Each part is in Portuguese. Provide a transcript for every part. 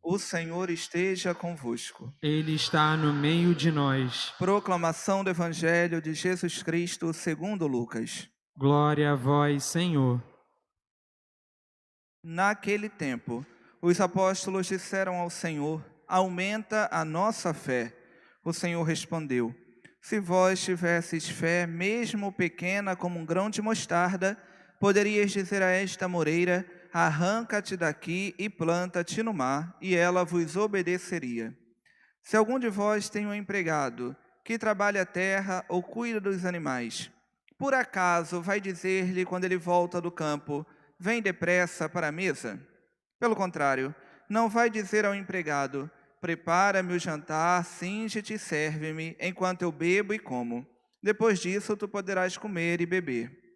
O Senhor esteja convosco. Ele está no meio de nós. Proclamação do Evangelho de Jesus Cristo segundo Lucas. Glória a vós, Senhor. Naquele tempo, os apóstolos disseram ao Senhor: Aumenta a nossa fé. O Senhor respondeu: Se vós tivesseis fé, mesmo pequena como um grão de mostarda, poderias dizer a esta moreira: Arranca-te daqui e planta-te no mar, e ela vos obedeceria. Se algum de vós tem um empregado que trabalha a terra ou cuida dos animais, por acaso vai dizer-lhe quando ele volta do campo: Vem depressa para a mesa? Pelo contrário, não vai dizer ao empregado: Prepara-me o jantar, cinge-te e serve-me, enquanto eu bebo e como. Depois disso tu poderás comer e beber.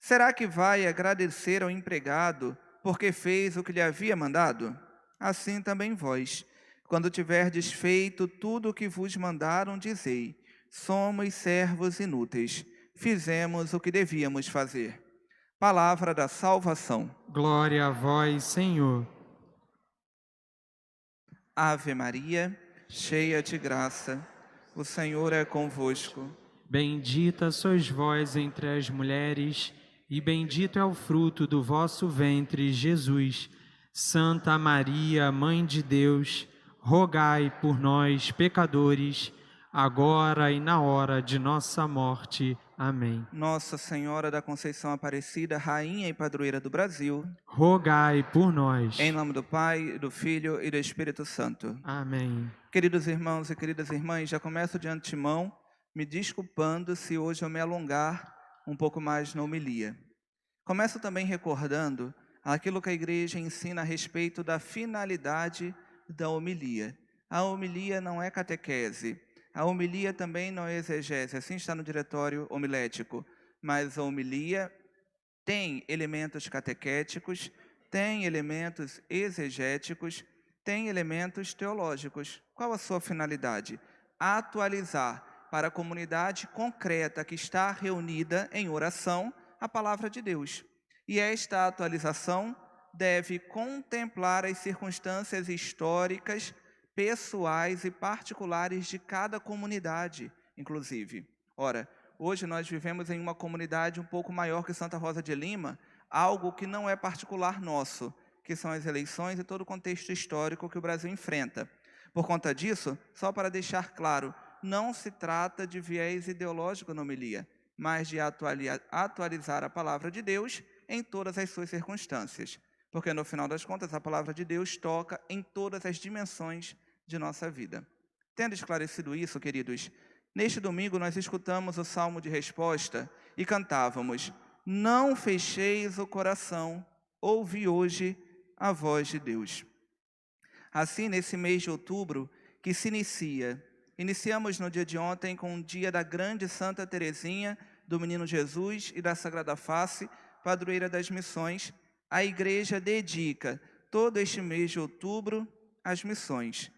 Será que vai agradecer ao empregado porque fez o que lhe havia mandado? Assim também vós, quando tiverdes feito tudo o que vos mandaram, dizei: Somos servos inúteis, fizemos o que devíamos fazer. Palavra da salvação. Glória a vós, Senhor. Ave Maria, cheia de graça, o Senhor é convosco. Bendita sois vós entre as mulheres, e bendito é o fruto do vosso ventre, Jesus. Santa Maria, Mãe de Deus, rogai por nós, pecadores, agora e na hora de nossa morte. Amém. Nossa Senhora da Conceição Aparecida, Rainha e Padroeira do Brasil, Rogai por nós. em nome do Pai, do Filho e do Espírito Santo. Amém. Queridos irmãos e queridas irmãs, já começo de antemão me desculpando se hoje eu me alongar um pouco mais na homilia. Começo também recordando aquilo que a igreja ensina a respeito da finalidade da homilia. A homilia não é catequese, a homilia também não é exegese, assim está no diretório homilético, mas a homilia tem elementos catequéticos, tem elementos exegéticos, tem elementos teológicos. Qual a sua finalidade? Atualizar para a comunidade concreta que está reunida em oração a palavra de Deus. E esta atualização deve contemplar as circunstâncias históricas, pessoais e particulares de cada comunidade, inclusive. Ora, hoje nós vivemos em uma comunidade um pouco maior que Santa Rosa de Lima, algo que não é particular nosso, que são as eleições e todo o contexto histórico que o Brasil enfrenta. Por conta disso, só para deixar claro, não se trata de viés ideológico na homilia, mas de atualizar a palavra de Deus em todas as suas circunstâncias. Porque no final das contas, a palavra de Deus toca em todas as dimensões de nossa vida. Tendo esclarecido isso, queridos, neste domingo nós escutamos o salmo de resposta e cantávamos: Não fecheis o coração, ouvi hoje a voz de Deus. Assim, nesse mês de outubro que se iniciamos no dia de ontem com o dia da grande Santa Teresinha, do Menino Jesus e da Sagrada Face, padroeira das missões. A igreja dedica todo este mês de outubro às missões.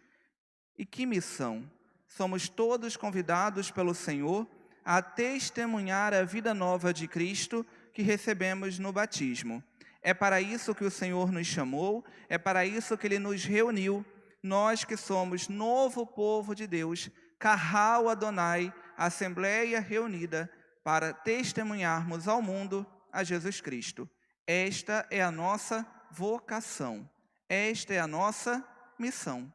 E que missão? Somos todos convidados pelo Senhor a testemunhar a vida nova de Cristo que recebemos no batismo. É para isso que o Senhor nos chamou, é para isso que Ele nos reuniu, nós que somos novo povo de Deus, Kahal Adonai, Assembleia reunida, para testemunharmos ao mundo a Jesus Cristo. Esta é a nossa vocação, esta é a nossa missão.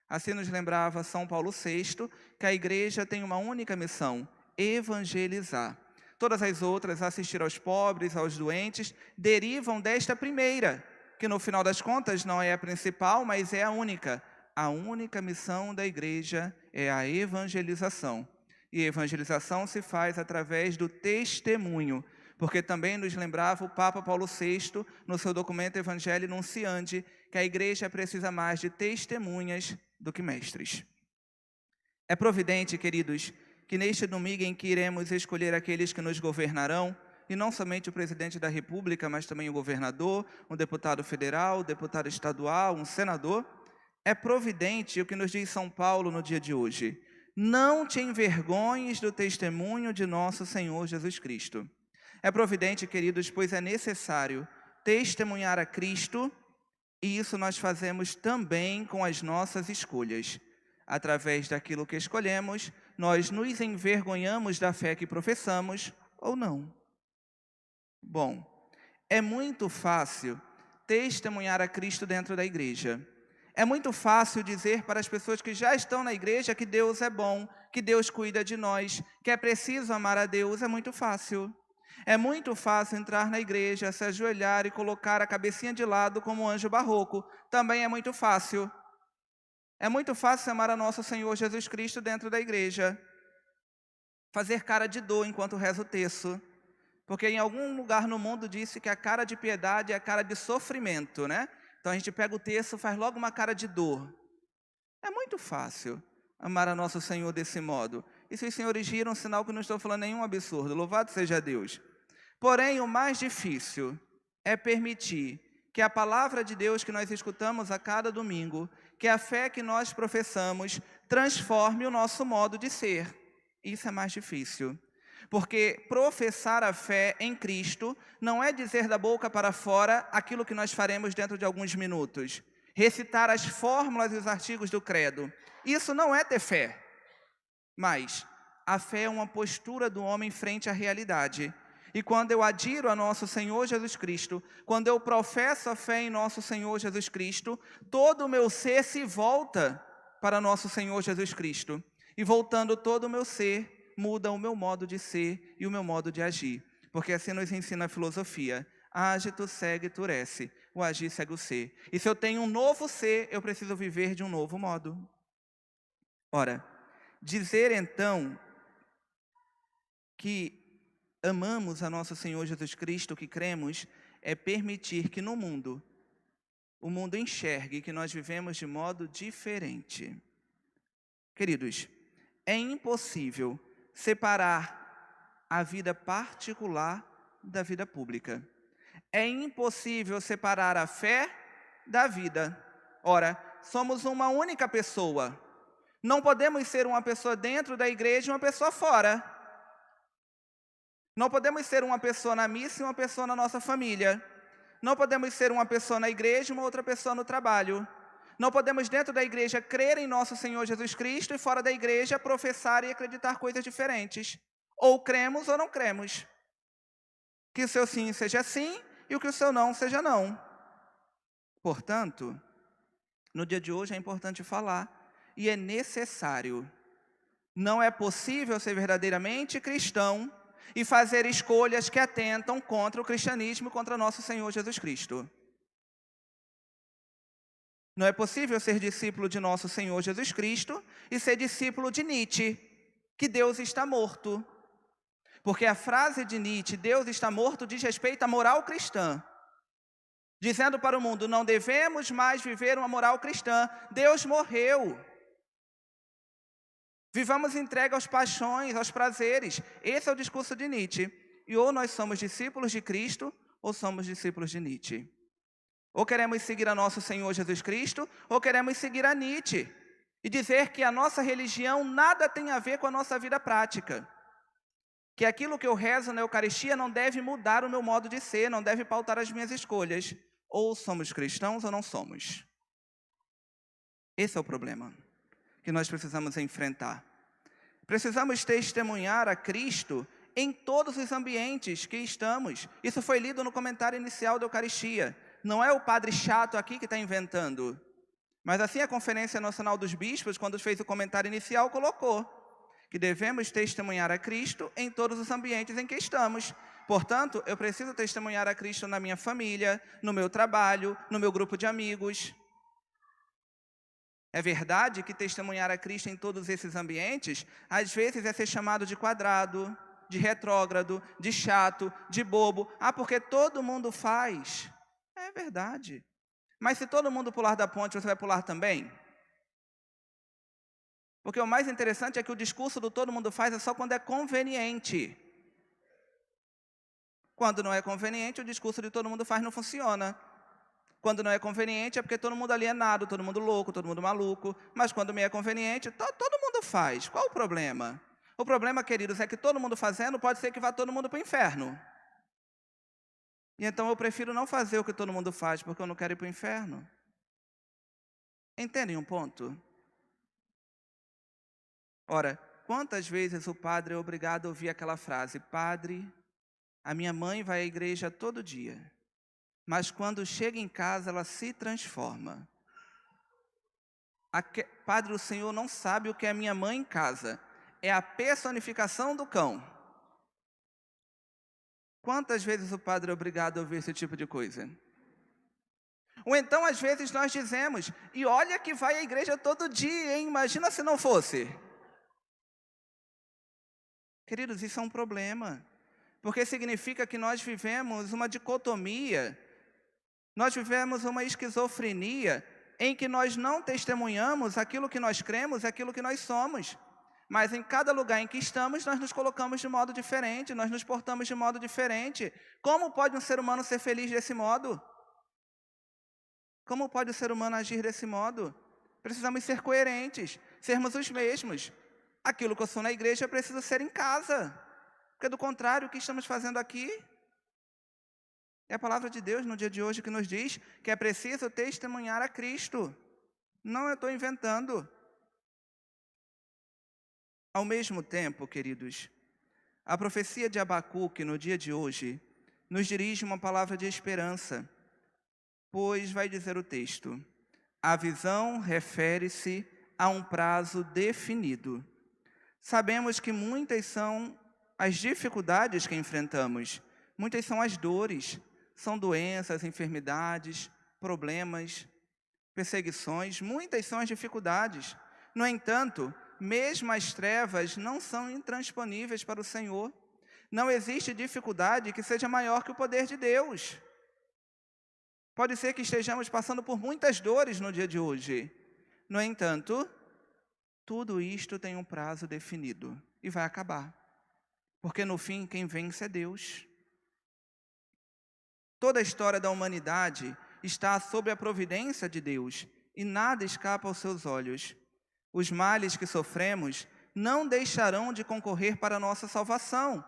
Assim nos lembrava São Paulo VI, que a igreja tem uma única missão: evangelizar. Todas as outras, assistir aos pobres, aos doentes, derivam desta primeira, que no final das contas não é a principal, mas é a única. A única missão da igreja é a evangelização. E a evangelização se faz através do testemunho, porque também nos lembrava o Papa Paulo VI, no seu documento Evangelii Nunciandi, que a igreja precisa mais de testemunhas do que mestres. É providente, queridos, que neste domingo em que iremos escolher aqueles que nos governarão, e não somente o presidente da República, mas também o governador, um deputado federal, um deputado estadual, um senador, é providente o que nos diz São Paulo no dia de hoje: não te envergonhes do testemunho de nosso Senhor Jesus Cristo. É providente, queridos, pois é necessário testemunhar a Cristo E isso nós fazemos também com as nossas escolhas. Através daquilo que escolhemos, nós nos envergonhamos da fé que professamos ou não. Bom, é muito fácil testemunhar a Cristo dentro da igreja. É muito fácil dizer para as pessoas que já estão na igreja que Deus é bom, que Deus cuida de nós, que é preciso amar a Deus. É muito fácil. É muito fácil entrar na igreja, se ajoelhar e colocar a cabecinha de lado como um anjo barroco. Também é muito fácil. É muito fácil amar a nosso Senhor Jesus Cristo dentro da igreja. Fazer cara de dor enquanto reza o terço. Porque em algum lugar no mundo disse que a cara de piedade é a cara de sofrimento, né? Então a gente pega o terço e faz logo uma cara de dor. É muito fácil amar a nosso Senhor desse modo. E se os senhores riram, sinal que não estou falando nenhum absurdo. Louvado seja Deus. Porém, o mais difícil é permitir que a palavra de Deus que nós escutamos a cada domingo, que a fé que nós professamos, transforme o nosso modo de ser. Isso é mais difícil. Porque professar a fé em Cristo não é dizer da boca para fora aquilo que nós faremos dentro de alguns minutos. Recitar as fórmulas e os artigos do credo. Isso não é ter fé. Mas a fé é uma postura do homem frente à realidade. E quando eu adiro a nosso Senhor Jesus Cristo, quando eu professo a fé em nosso Senhor Jesus Cristo, todo o meu ser se volta para nosso Senhor Jesus Cristo. E voltando todo o meu ser, muda o meu modo de ser e o meu modo de agir. Porque assim nos ensina a filosofia. Age tu segue tu esse, o agir segue o ser. E se eu tenho um novo ser, eu preciso viver de um novo modo. Ora, dizer então que amamos a nosso Senhor Jesus Cristo, que cremos, é permitir que no mundo, o mundo enxergue que nós vivemos de modo diferente. Queridos, é impossível separar a vida particular da vida pública. É impossível separar a fé da vida. Ora, somos uma única pessoa. Não podemos ser uma pessoa dentro da igreja e uma pessoa fora. Não podemos ser uma pessoa na missa e uma pessoa na nossa família. Não podemos ser uma pessoa na igreja e uma outra pessoa no trabalho. Não podemos dentro da igreja crer em nosso Senhor Jesus Cristo e fora da igreja professar e acreditar coisas diferentes. Ou cremos ou não cremos. Que o seu sim seja sim e o que o seu não seja não. Portanto, no dia de hoje é importante falar e é necessário. Não é possível ser verdadeiramente cristão e fazer escolhas que atentam contra o cristianismo e contra nosso Senhor Jesus Cristo. Não é possível ser discípulo de nosso Senhor Jesus Cristo e ser discípulo de Nietzsche, que Deus está morto. Porque a frase de Nietzsche, Deus está morto, diz respeito à moral cristã. Dizendo para o mundo, não devemos mais viver uma moral cristã. Deus morreu. Vivamos entregue aos paixões, aos prazeres. Esse é o discurso de Nietzsche. E ou nós somos discípulos de Cristo, ou somos discípulos de Nietzsche. Ou queremos seguir a nosso Senhor Jesus Cristo, ou queremos seguir a Nietzsche. E dizer que a nossa religião nada tem a ver com a nossa vida prática. Que aquilo que eu rezo na Eucaristia não deve mudar o meu modo de ser, não deve pautar as minhas escolhas. Ou somos cristãos ou não somos. Esse é o problema que nós precisamos enfrentar. Precisamos testemunhar a Cristo em todos os ambientes que estamos. Isso foi lido no comentário inicial da Eucaristia. Não é o padre chato aqui que está inventando. Mas assim a Conferência Nacional dos Bispos, quando fez o comentário inicial, colocou que devemos testemunhar a Cristo em todos os ambientes em que estamos. Portanto, eu preciso testemunhar a Cristo na minha família, no meu trabalho, no meu grupo de amigos. É verdade que testemunhar a Cristo em todos esses ambientes, às vezes é ser chamado de quadrado, de retrógrado, de chato, de bobo. Ah, porque todo mundo faz. É verdade. Mas se todo mundo pular da ponte, você vai pular também? Porque o mais interessante é que o discurso do todo mundo faz é só quando é conveniente. Quando não é conveniente, o discurso de todo mundo faz não funciona. Quando não é conveniente é porque todo mundo alienado, todo mundo louco, todo mundo maluco. Mas quando me é conveniente, todo mundo faz. Qual o problema? O problema, queridos, é que todo mundo fazendo pode ser que vá todo mundo para o inferno. E então eu prefiro não fazer o que todo mundo faz, porque eu não quero ir para o inferno. Entendem um ponto? Ora, quantas vezes o padre é obrigado a ouvir aquela frase: Padre, a minha mãe vai à igreja todo dia, mas quando chega em casa ela se transforma. Padre, o Senhor não sabe o que é a minha mãe em casa. É a personificação do cão. Quantas vezes o padre é obrigado a ouvir esse tipo de coisa? Ou então, às vezes, nós dizemos: e olha que vai à igreja todo dia, hein? Imagina se não fosse. Queridos, isso é um problema. Porque significa que nós vivemos uma dicotomia, nós vivemos uma esquizofrenia, em que nós não testemunhamos aquilo que nós cremos, aquilo que nós somos. Mas em cada lugar em que estamos, nós nos colocamos de modo diferente, nós nos portamos de modo diferente. Como pode um ser humano ser feliz desse modo? Como pode o ser humano agir desse modo? Precisamos ser coerentes, sermos os mesmos. Aquilo que eu sou na igreja, eu preciso ser em casa. Porque do contrário, o que estamos fazendo aqui? É a palavra de Deus no dia de hoje que nos diz que é preciso testemunhar a Cristo. Não eu estou inventando. Ao mesmo tempo, queridos, a profecia de Abacuque no dia de hoje nos dirige uma palavra de esperança, pois vai dizer o texto: a visão refere-se a um prazo definido. Sabemos que muitas são as dificuldades que enfrentamos, muitas são as dores, são doenças, enfermidades, problemas, perseguições, muitas são as dificuldades. No entanto, mesmo as trevas não são intransponíveis para o Senhor. Não existe dificuldade que seja maior que o poder de Deus. Pode ser que estejamos passando por muitas dores no dia de hoje. No entanto, tudo isto tem um prazo definido e vai acabar. Porque no fim, quem vence é Deus. Toda a história da humanidade está sob a providência de Deus e nada escapa aos seus olhos. Os males que sofremos não deixarão de concorrer para a nossa salvação,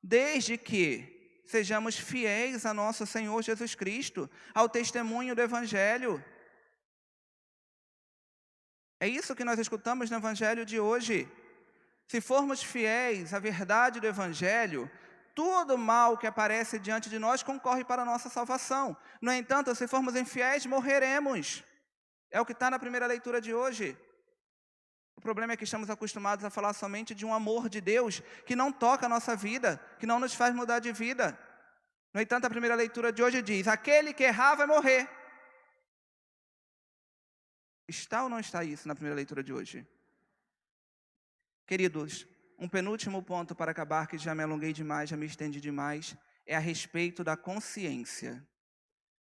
desde que sejamos fiéis a nosso Senhor Jesus Cristo, ao testemunho do Evangelho. É isso que nós escutamos no Evangelho de hoje. Se formos fiéis à verdade do Evangelho, todo mal que aparece diante de nós concorre para a nossa salvação. No entanto, se formos infiéis, morreremos. É o que está na primeira leitura de hoje. O problema é que estamos acostumados a falar somente de um amor de Deus que não toca a nossa vida, que não nos faz mudar de vida. No entanto, a primeira leitura de hoje diz: aquele que errar vai morrer. Está ou não está isso na primeira leitura de hoje? Queridos, um penúltimo ponto para acabar, que já me alonguei demais, já me estendi demais, é a respeito da consciência.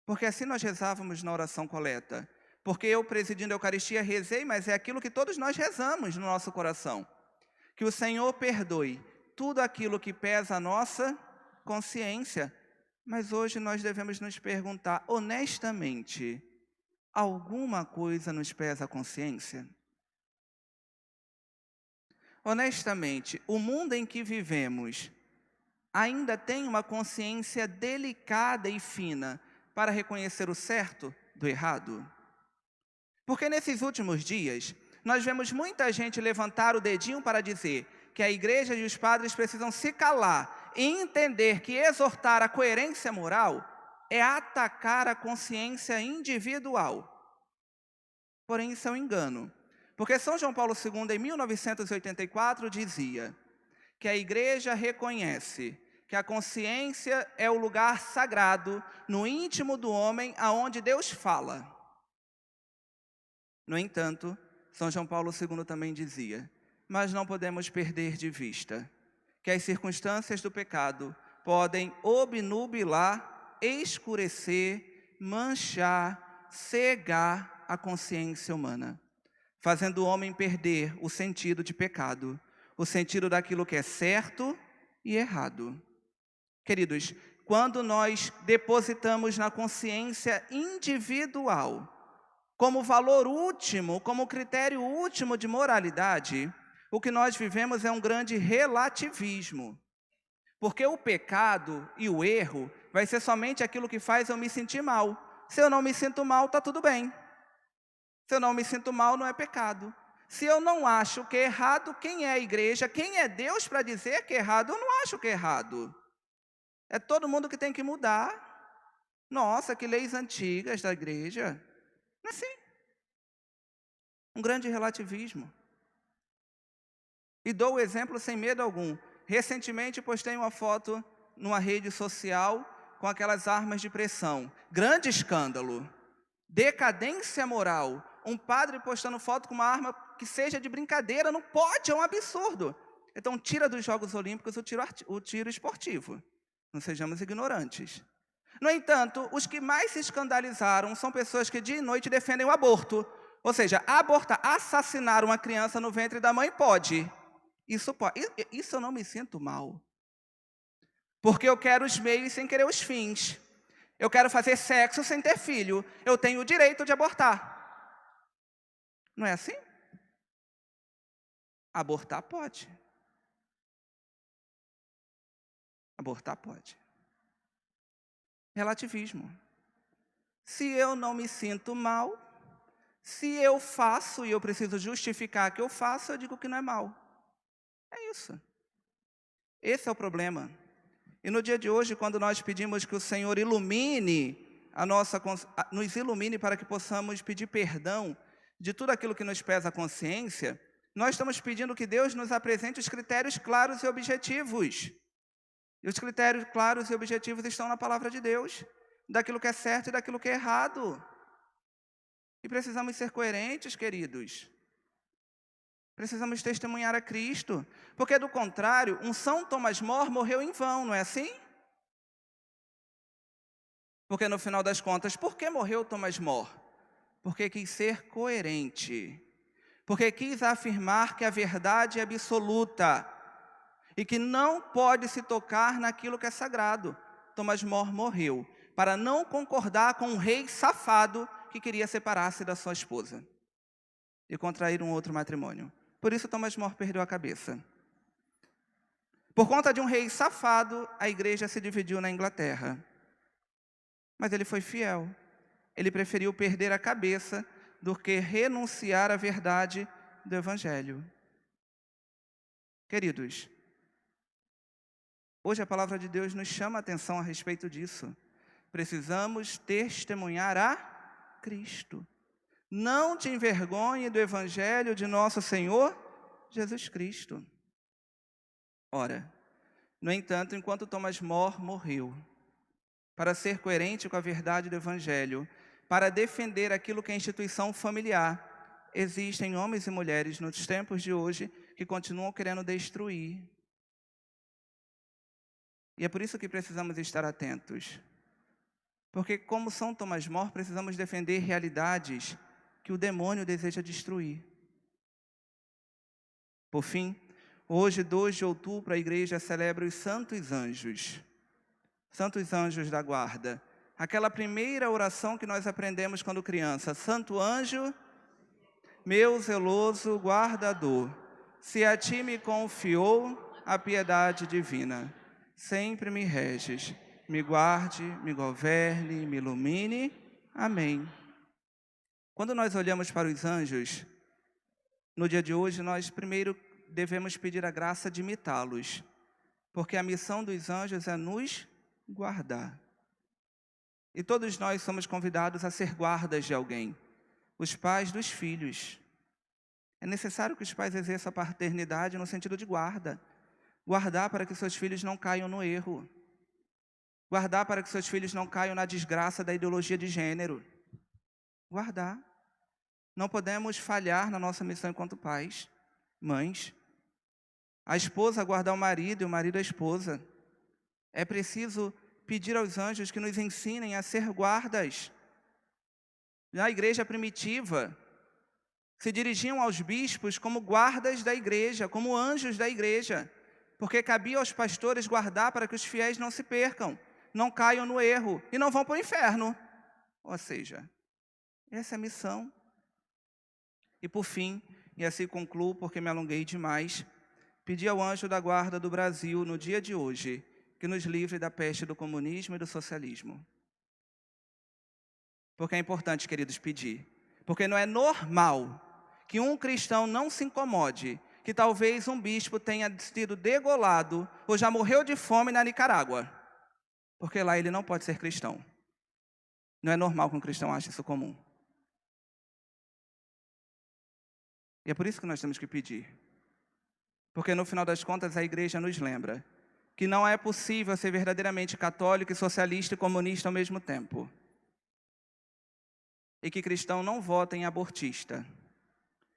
Porque assim nós rezávamos na oração coleta. Porque eu, presidindo a Eucaristia, rezei, mas é aquilo que todos nós rezamos no nosso coração. Que o Senhor perdoe tudo aquilo que pesa a nossa consciência. Mas hoje nós devemos nos perguntar, honestamente, alguma coisa nos pesa a consciência? Honestamente, o mundo em que vivemos ainda tem uma consciência delicada e fina para reconhecer o certo do errado? Porque nesses últimos dias, nós vemos muita gente levantar o dedinho para dizer que a igreja e os padres precisam se calar e entender que exortar a coerência moral é atacar a consciência individual. Porém, isso é um engano. Porque São João Paulo II, em 1984, dizia que a igreja reconhece que a consciência é o lugar sagrado no íntimo do homem aonde Deus fala. No entanto, São João Paulo II também dizia: mas não podemos perder de vista que as circunstâncias do pecado podem obnubilar, escurecer, manchar, cegar a consciência humana, fazendo o homem perder o sentido de pecado, o sentido daquilo que é certo e errado. Queridos, quando nós depositamos na consciência individual, como valor último, como critério último de moralidade, o que nós vivemos é um grande relativismo. Porque o pecado e o erro vai ser somente aquilo que faz eu me sentir mal. Se eu não me sinto mal, está tudo bem. Se eu não me sinto mal, não é pecado. Se eu não acho que é errado, quem é a igreja, quem é Deus para dizer que é errado? Eu não acho que é errado. É todo mundo que tem que mudar. Nossa, que leis antigas da igreja. Não é assim. Um grande relativismo. E dou o exemplo sem medo algum. Recentemente postei uma foto numa rede social com aquelas armas de pressão. Grande escândalo. Decadência moral. Um padre postando foto com uma arma que seja de brincadeira. Não pode, é um absurdo. Então tira dos Jogos Olímpicos o tiro esportivo. Não sejamos ignorantes. No entanto, os que mais se escandalizaram são pessoas que dia e noite defendem o aborto. Ou seja, abortar, assassinar uma criança no ventre da mãe pode. Isso pode. Isso eu não me sinto mal. Porque eu quero os meios sem querer os fins. Eu quero fazer sexo sem ter filho. Eu tenho o direito de abortar. Não é assim? Abortar pode. Abortar pode. Relativismo. Se eu não me sinto mal, se eu faço e eu preciso justificar que eu faço, eu digo que não é mal. É isso. Esse é o problema. E no dia de hoje, quando nós pedimos que o Senhor ilumine nos ilumine para que possamos pedir perdão de tudo aquilo que nos pesa a consciência, nós estamos pedindo que Deus nos apresente os critérios claros e objetivos. E os critérios claros e objetivos estão na palavra de Deus, daquilo que é certo e daquilo que é errado. E precisamos ser coerentes, queridos. Precisamos testemunhar a Cristo, porque do contrário, um São Thomas More morreu em vão, não é assim? Porque no final das contas, por que morreu Thomas More? Porque quis ser coerente, porque quis afirmar que a verdade é absoluta e que não pode se tocar naquilo que é sagrado. Thomas More morreu para não concordar com um rei safado que queria separar-se da sua esposa e contrair um outro matrimônio. Por isso Thomas More perdeu a cabeça. Por conta de um rei safado, a igreja se dividiu na Inglaterra. Mas ele foi fiel. Ele preferiu perder a cabeça do que renunciar à verdade do Evangelho. Queridos, hoje a palavra de Deus nos chama a atenção a respeito disso. Precisamos testemunhar a Cristo. Não te envergonhe do Evangelho de nosso Senhor Jesus Cristo. Ora, no entanto, enquanto Thomas More morreu, para ser coerente com a verdade do Evangelho, para defender aquilo que é instituição familiar, existem homens e mulheres nos tempos de hoje que continuam querendo destruir. E é por isso que precisamos estar atentos. Porque como São Thomas More, precisamos defender realidades que o demônio deseja destruir. Por fim, hoje, 2 de outubro, a igreja celebra os Santos Anjos. Santos Anjos da Guarda. Aquela primeira oração que nós aprendemos quando criança. Santo anjo, meu zeloso guardador, se a ti me confiou a piedade divina, sempre me reges, me guarde, me governe, me ilumine. Amém. Quando nós olhamos para os anjos, no dia de hoje, nós primeiro devemos pedir a graça de imitá-los, porque a missão dos anjos é nos guardar. E todos nós somos convidados a ser guardas de alguém, os pais dos filhos. É necessário que os pais exerçam a paternidade no sentido de guarda. Guardar para que seus filhos não caiam no erro. Guardar para que seus filhos não caiam na desgraça da ideologia de gênero. Guardar. Não podemos falhar na nossa missão enquanto pais, mães. A esposa guardar o marido e o marido a esposa. É preciso pedir aos anjos que nos ensinem a ser guardas. Na igreja primitiva, se dirigiam aos bispos como guardas da igreja, como anjos da igreja, porque cabia aos pastores guardar para que os fiéis não se percam, não caiam no erro e não vão para o inferno. Ou seja, essa é a missão. E por fim, e assim concluo porque me alonguei demais, pedi ao anjo da guarda do Brasil no dia de hoje que nos livre da peste do comunismo e do socialismo. Porque é importante, queridos, pedir. Porque não é normal que um cristão não se incomode que talvez um bispo tenha sido degolado ou já morreu de fome na Nicarágua. Porque lá ele não pode ser cristão. Não é normal que um cristão ache isso comum. E é por isso que nós temos que pedir. Porque no final das contas a igreja nos lembra que não é possível ser verdadeiramente católico, socialista e comunista ao mesmo tempo. E que cristão não vota em abortista,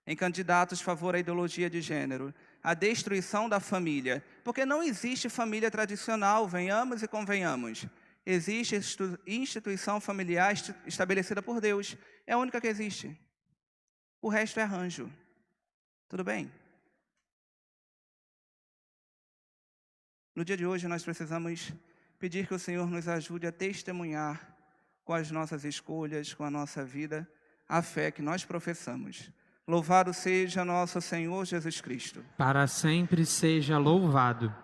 em candidatos a favor à ideologia de gênero, à destruição da família. Porque não existe família tradicional, venhamos e convenhamos. Existe instituição familiar estabelecida por Deus. É a única que existe. O resto é arranjo. Tudo bem? No dia de hoje nós precisamos pedir que o Senhor nos ajude a testemunhar com as nossas escolhas, com a nossa vida, a fé que nós professamos. Louvado seja nosso Senhor Jesus Cristo. Para sempre seja louvado.